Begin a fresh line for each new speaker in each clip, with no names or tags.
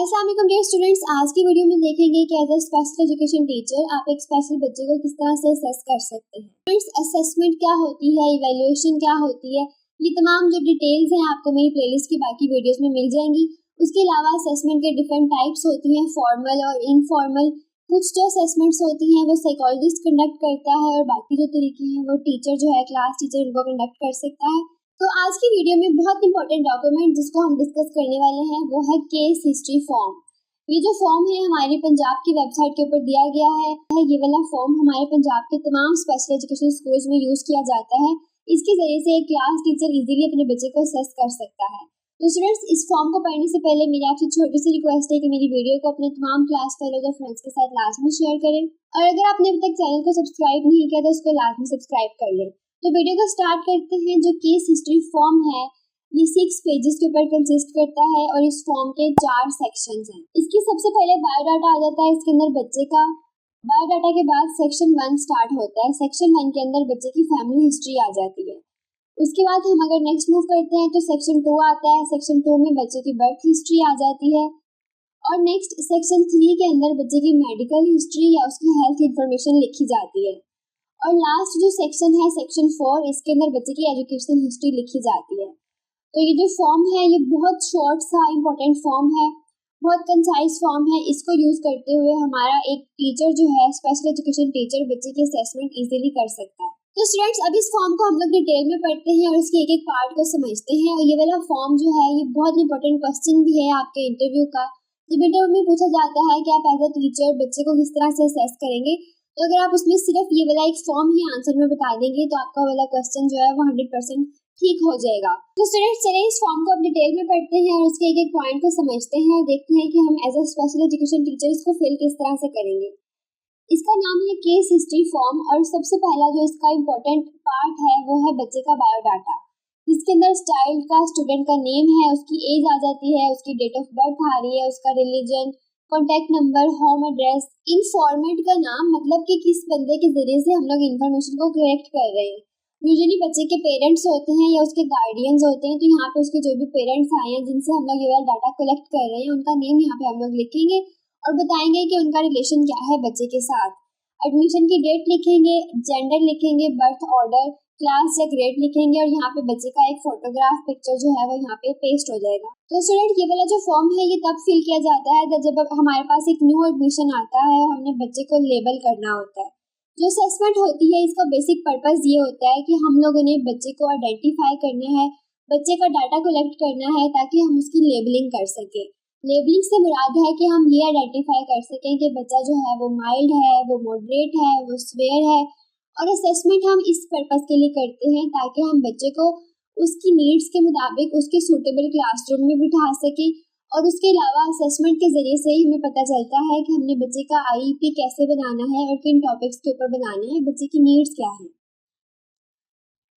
अस्सलाम वालेकुम dear students, आज की वीडियो में देखेंगे कि as a special education teacher आप एक स्पेशल बच्चे को किस तरह से असेस कर सकते हैं। स्टूडेंट्स, असेसमेंट क्या होती है, इवैल्यूएशन क्या होती है, ये तमाम जो डिटेल्स हैं आपको मेरी प्लेलिस्ट की बाकी वीडियोस में मिल जाएंगी। उसके अलावा असेसमेंट के डिफरेंट टाइप्स होती हैं, फॉर्मल और इनफॉर्मल। कुछ जो असेसमेंट्स होती हैं वो साइकोलॉजिस्ट कंडक्ट करता है और बाकी जो तरीके हैं वो टीचर जो है, क्लास टीचर, उनको कंडक्ट कर सकता है। तो आज की वीडियो में बहुत इंपॉर्टेंट डॉक्यूमेंट जिसको हम डिस्कस करने वाले हैं वो है केस हिस्ट्री फॉर्म। ये जो फॉर्म है हमारे पंजाब की वेबसाइट के ऊपर दिया गया है। ये वाला फॉर्म हमारे पंजाब के तमाम स्पेशल एजुकेशन स्कूल्स में यूज किया जाता है। इसके जरिए से एक क्लास टीचर इजीली अपने बच्चे को असेस कर सकता है। तो स्टूडेंट्स, इस फॉर्म को पढ़ने से पहले मेरी आपसे छोटी सी रिक्वेस्ट है कि मेरी वीडियो को अपने तमाम क्लास फेलोज और फ्रेंड्स के साथ लाजमी शेयर करें, और अगर आपने अभी तक चैनल को सब्सक्राइब नहीं किया तो इसको लाजमी सब्सक्राइब कर लें। तो वीडियो को स्टार्ट करते हैं। जो केस हिस्ट्री फॉर्म है ये 6 पेजेस के ऊपर कंसिस्ट करता है और इस फॉर्म के 4 सेक्शंस हैं। इसकी सबसे पहले बायोडाटा आ जाता है इसके अंदर बच्चे का। बायोडाटा के बाद सेक्शन 1 स्टार्ट होता है। सेक्शन 1 के अंदर बच्चे की फैमिली हिस्ट्री आ जाती है। उसके बाद हम अगर नेक्स्ट मूव करते हैं तो सेक्शन 2 आता है। सेक्शन 2 में बच्चे की बर्थ हिस्ट्री आ जाती है और नेक्स्ट सेक्शन 3 के अंदर बच्चे की मेडिकल हिस्ट्री या उसकी हेल्थ इंफॉर्मेशन लिखी जाती है। और लास्ट जो सेक्शन है सेक्शन 4, इसके अंदर बच्चे की एजुकेशनल हिस्ट्री लिखी जाती है। तो ये जो फॉर्म है ये बहुत शॉर्ट सा इंपॉर्टेंट फॉर्म है, बहुत कंसाइज फॉर्म है। इसको यूज करते हुए हमारा एक टीचर जो है, स्पेशल एजुकेशन टीचर, बच्चे की असेसमेंट इजीली कर सकता है। तो स्टूडेंट्स, अब इस फॉर्म को हम लोग डिटेल में पढ़ते हैं और इसके एक एक पार्ट को समझते हैं। और ये वाला फॉर्म जो है ये बहुत इंपॉर्टेंट क्वेश्चन भी है आपके इंटरव्यू का। जब इंटरव्यू में पूछा जाता है कि आप एज अ टीचर बच्चे को किस तरह से असेस करेंगे, तो अगर आप उसमें सिर्फ ये वाला एक फॉर्म ही आंसर में बता देंगे तो आपका वाला क्वेश्चन जो है वो 100% ठीक हो जाएगा। तो स्टूडेंट्स, चलिए इस फॉर्म को अब डिटेल में पढ़ते हैं और उसके एक एक पॉइंट को समझते हैं और देखते हैं कि हम as a special education teacher इसको फिल किस तरह से करेंगे। इसका नाम है केस हिस्ट्री फॉर्म और सबसे पहला जो इसका इम्पोर्टेंट पार्ट है वो है बच्चे का बायोडाटा, जिसके अंदर चाइल्ड का, स्टूडेंट का नेम है, उसकी एज आ जाती है, उसकी डेट ऑफ बर्थ आ रही है, उसका religion, contact number, home address. In format का नाम मतलब कि किस बंदे के जरिए से हम लोग इन्फॉर्मेशन को कलेक्ट कर रहे हैं। यूजुअली बच्चे के पेरेंट्स होते हैं या उसके गार्डियंस होते हैं, तो यहाँ पे उसके जो भी पेरेंट्स आए हैं जिनसे हम लोग ये वाला डाटा कलेक्ट कर रहे हैं उनका नेम यहाँ पे हम लोग लिखेंगे और बताएंगे कि उनका रिलेशन क्या है बच्चे के साथ। एडमिशन की डेट लिखेंगे, जेंडर लिखेंगे, बर्थ ऑर्डर, क्लास या ग्रेड लिखेंगे और यहाँ पे बच्चे का एक फोटोग्राफ पिक्चर जो है वो यहाँ पे पेस्ट हो जाएगा। तो स्टूडेंट, ये वाला जो फॉर्म है ये तब फिल किया जाता है जब हमारे पास एक न्यू एडमिशन आता है और हमने बच्चे को लेबल करना होता है। जो असेसमेंट होती है इसका बेसिक पर्पस ये होता है कि हम लोगों ने बच्चे को आइडेंटिफाई करना है, बच्चे का डाटा कलेक्ट करना है ताकि हम उसकी लेबलिंग कर सके। लेबलिंग से मुराद है कि हम ये आइडेंटिफाई कर सकें कि बच्चा जो है वो माइल्ड है, वो मॉडरेट है, वो स्वेयर है। और असेसमेंट हम इस पर्पस के लिए करते हैं ताकि हम बच्चे को उसकी नीड्स के मुताबिक उसके सूटेबल क्लासरूम में बिठा सकें। और उसके अलावा असेसमेंट के जरिए से ही हमें पता चलता है कि हमने बच्चे का आईईपी कैसे बनाना है और किन टॉपिक्स के ऊपर बनाना है, बच्चे की नीड्स क्या है।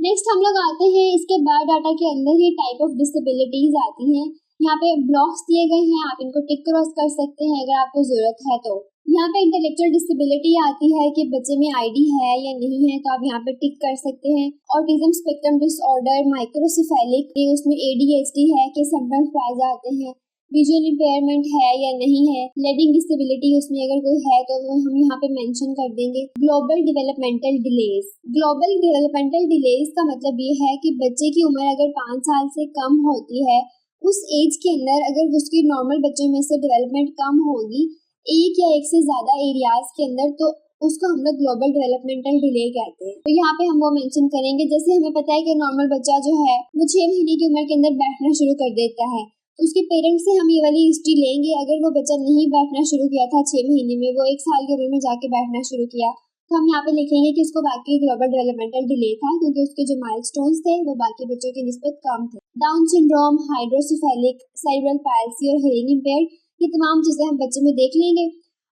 नेक्स्ट हम लोग आते हैं इसके बायोडाटा के अंदर ही टाइप ऑफ डिसेबिलिटीज आती हैं। यहाँ पे ब्लॉक्स दिए गए हैं, आप इनको टिक क्रॉस कर सकते हैं अगर आपको जरूरत है तो। यहाँ पे इंटेलेक्चुअल डिसेबिलिटी आती है कि बच्चे में आईडी है या नहीं है, तो आप यहाँ पे टिक कर सकते हैं। ऑटिज्म स्पेक्ट्रम डिसऑर्डर, माइक्रोसेफेलिक, उसमें एडीएचडी है कि सिम्टम्स पाए जाते हैं। विजुअल इम्पेयरमेंट है या नहीं है। लर्निंग डिसेबिलिटी उसमें अगर कोई है तो वो हम यहाँ पे मेंशन कर देंगे। Global developmental delays. Global developmental delays का मतलब ये है कि बच्चे की उम्र अगर 5 साल से कम होती है, उस एज के अंदर अगर उसकी नॉर्मल बच्चों में से डेवलपमेंट कम होगी एक या एक से ज्यादा एरियाज के अंदर, तो उसको हम लोग ग्लोबल डेवलपमेंटल डिले कहते हैं। तो यहाँ पे हम वो मेंशन करेंगे। जैसे हमें पता है कि नॉर्मल बच्चा जो है वो 6 महीने की उम्र के अंदर बैठना शुरू कर देता है, तो उसके पेरेंट्स से हम ये वाली हिस्ट्री लेंगे। अगर वो बच्चा नहीं बैठना शुरू किया था 6 महीने में, वो 1 साल की उम्र में जाके बैठना शुरू किया, तो हम यहाँ पे लिखेंगे कि उसको बाकी ग्लोबल डेवलपमेंटल डिले था क्योंकि उसके जो माइलस्टोन्स थे वो बाकी बच्चों की निस्बत कम थे। Down syndrome, hydrocephalic, cerebral palsy और हियरिंग इम्पेयर्ड, ये तमाम चीजें हम बच्चे में देख लेंगे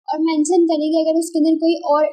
और मेंशन करेंगे अगर उसके अंदर कोई और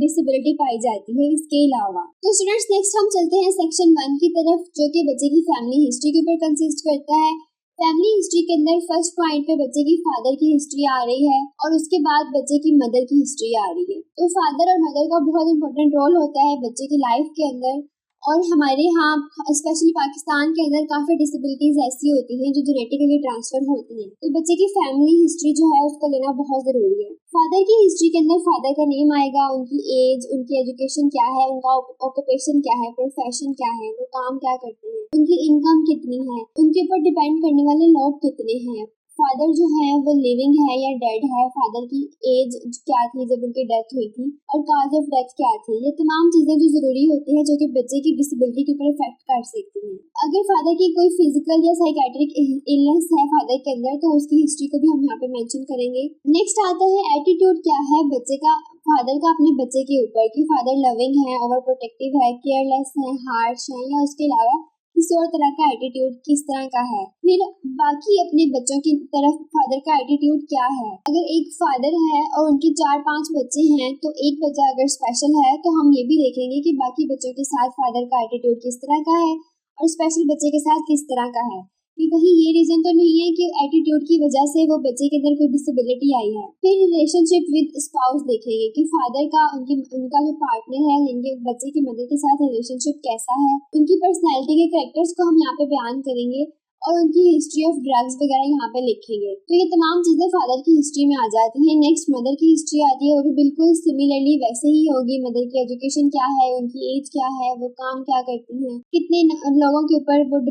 डिसेबिलिटी पाई जाती है इसके अलावा। तो स्टूडेंट्स, नेक्स्ट हम चलते हैं सेक्शन 1 की तरफ जो कि बच्चे की फैमिली हिस्ट्री के ऊपर कंसिस्ट करता है। फैमिली हिस्ट्री के अंदर फर्स्ट पॉइंट पे बच्चे की फादर की हिस्ट्री आ रही है और उसके बाद बच्चे की मदर की हिस्ट्री आ रही है। तो फादर और मदर का बहुत इंपॉर्टेंट रोल होता है बच्चे की लाइफ के अंदर और हमारे यहाँ स्पेशली पाकिस्तान के अंदर काफ़ी डिसेबिलिटीज़ ऐसी होती हैं जो जेनेटिकली ट्रांसफ़र होती हैं, तो बच्चे की फैमिली हिस्ट्री जो है उसको लेना बहुत ज़रूरी है। फादर की हिस्ट्री के अंदर फादर का नेम आएगा, उनकी एज, उनकी एजुकेशन क्या है, उनका ऑक्यूपेशन क्या है, प्रोफेशन क्या है, वो काम क्या करते हैं, उनकी इनकम कितनी है, उनके ऊपर डिपेंड करने वाले लोग कितने हैं, फादर जो है वो लिविंग है या डेड है, फादर की एज क्या थी जब उनकी डेथ हुई थी और काज ऑफ डेथ क्या थी। ये तमाम चीज़ें जो ज़रूरी होती हैं जो कि बच्चे की डिसेबिलिटी के ऊपर इफेक्ट कर सकती हैं। अगर फादर की कोई फिजिकल या साइकेट्रिक इलनेस है फादर के अंदर तो उसकी हिस्ट्री को भी हम यहाँ पे मेंशन करेंगे। नेक्स्ट आता है एटीट्यूड क्या है बच्चे का, फादर का अपने बच्चे के ऊपर, कि फादर लविंग है, ओवर प्रोटेक्टिव है, केयरलेस है, हार्श है, या उसके अलावा किसी और तरह का एटीट्यूड किस तरह का है। फिर बाकी अपने बच्चों की तरफ फादर का एटीट्यूड क्या है। अगर एक फादर है और उनके 4-5 बच्चे हैं तो एक बच्चा अगर स्पेशल है तो हम ये भी देखेंगे कि बाकी बच्चों के साथ फादर का एटीट्यूड किस तरह का है और स्पेशल बच्चे के साथ किस तरह का है, कि कहीं ये रीजन तो नहीं है कि एटीट्यूड की वजह से वो बच्चे के अंदर कोई डिसेबिलिटी आई है। फिर रिलेशनशिप विद स्पाउस देखेंगे कि फादर का उनका जो पार्टनर है, इनके बच्चे की मदर के साथ रिलेशनशिप कैसा है। उनकी पर्सनैलिटी के कैरेक्टर्स को हम यहाँ पे बयान करेंगे और उनकी हिस्ट्री ऑफ ड्रग्स वगैरह यहाँ पे लिखेंगे। तो ये तमाम चीज़ें फादर की हिस्ट्री में आ जाती हैं। नेक्स्ट मदर की हिस्ट्री आती है, वो भी बिल्कुल सिमिलरली वैसे ही होगी। मदर की एजुकेशन क्या है, उनकी एज क्या है, वो काम क्या करती हैं, कितने लोगों के ऊपर वो